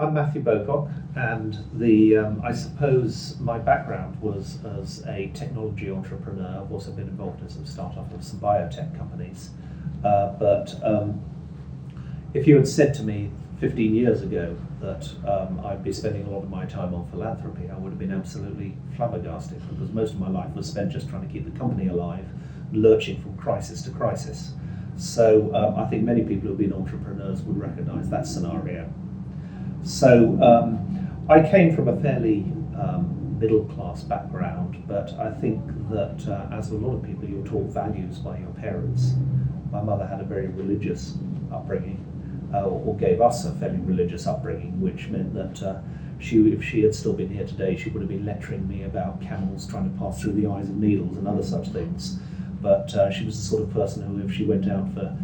I'm Matthew Bowcock, and I suppose my background was as a technology entrepreneur. I've also been involved in some startup of some biotech companies. But if you had said to me 15 years ago that I'd be spending a lot of my time on philanthropy, I would have been absolutely flabbergasted, because most of my life was spent just trying to keep the company alive, lurching from crisis to crisis. So I think many people who've been entrepreneurs would recognise that scenario. So I came from a fairly middle-class background, but I think that as a lot of people, you're taught values by your parents. My mother had a very religious upbringing, or gave us a fairly religious upbringing, which meant that if she had still been here today, she would have been lecturing me about camels trying to pass through the eyes of needles and other such things. But she was the sort of person who, if she went out for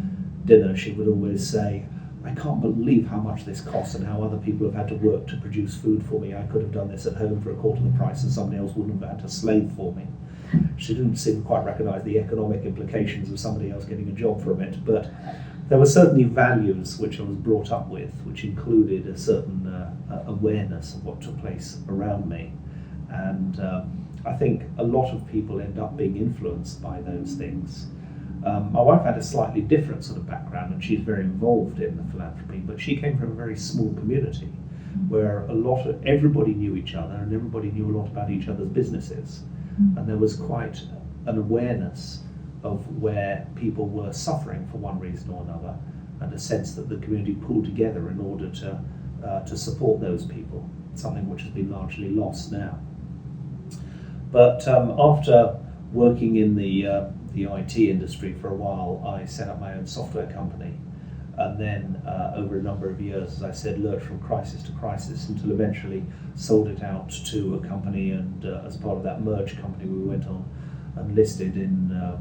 dinner, she would always say, "I can't believe how much this costs and how other people have had to work to produce food for me. I could have done this at home for a quarter of the price and somebody else wouldn't have had to slave for me." She didn't seem to quite recognise the economic implications of somebody else getting a job from it, but there were certainly values which I was brought up with, which included a certain awareness of what took place around me. And I think a lot of people end up being influenced by those things. My wife had a slightly different sort of background, and she's very involved in the philanthropy, but she came from a very small community where everybody knew each other and everybody knew a lot about each other's businesses. And there was quite an awareness of where people were suffering for one reason or another, and a sense that the community pulled together in order to support those people, something which has been largely lost now. But after working in the IT industry for a while, I set up my own software company, and then over a number of years, as I said, lurched from crisis to crisis until eventually sold it out to a company, and as part of that merged company, we went on and listed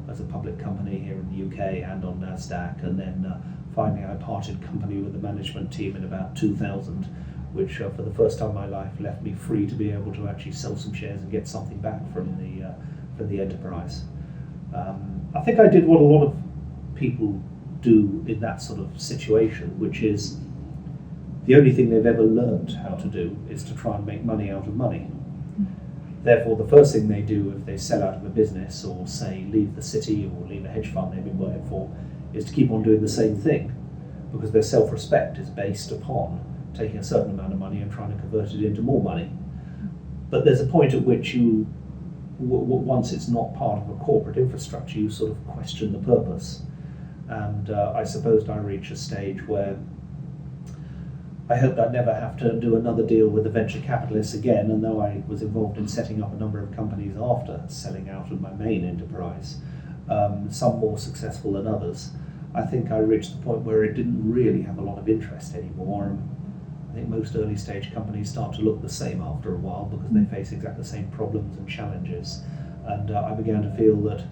as a public company here in the UK and on NASDAQ, and then finally I parted company with the management team in about 2000, which for the first time in my life left me free to be able to actually sell some shares and get something back from the enterprise. I think I did what a lot of people do in that sort of situation, which is the only thing they've ever learned how to do is to try and make money out of money. Therefore, the first thing they do if they sell out of a business, or say leave the city or leave a hedge fund they've been working for, is to keep on doing the same thing, because their self-respect is based upon taking a certain amount of money and trying to convert it into more money. But there's a point at which once it's not part of a corporate infrastructure, you sort of question the purpose. And I suppose I reached a stage where I hoped I'd never have to do another deal with the venture capitalists again, and though I was involved in setting up a number of companies after selling out of my main enterprise, some more successful than others, I think I reached the point where it didn't really have a lot of interest anymore. I think most early stage companies start to look the same after a while, because they face exactly the same problems and challenges. And I began to feel that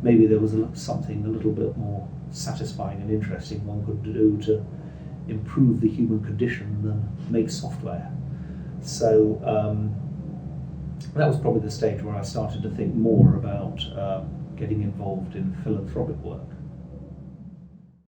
maybe there was something a little bit more satisfying and interesting one could do to improve the human condition than make software. So that was probably the stage where I started to think more about getting involved in philanthropic work.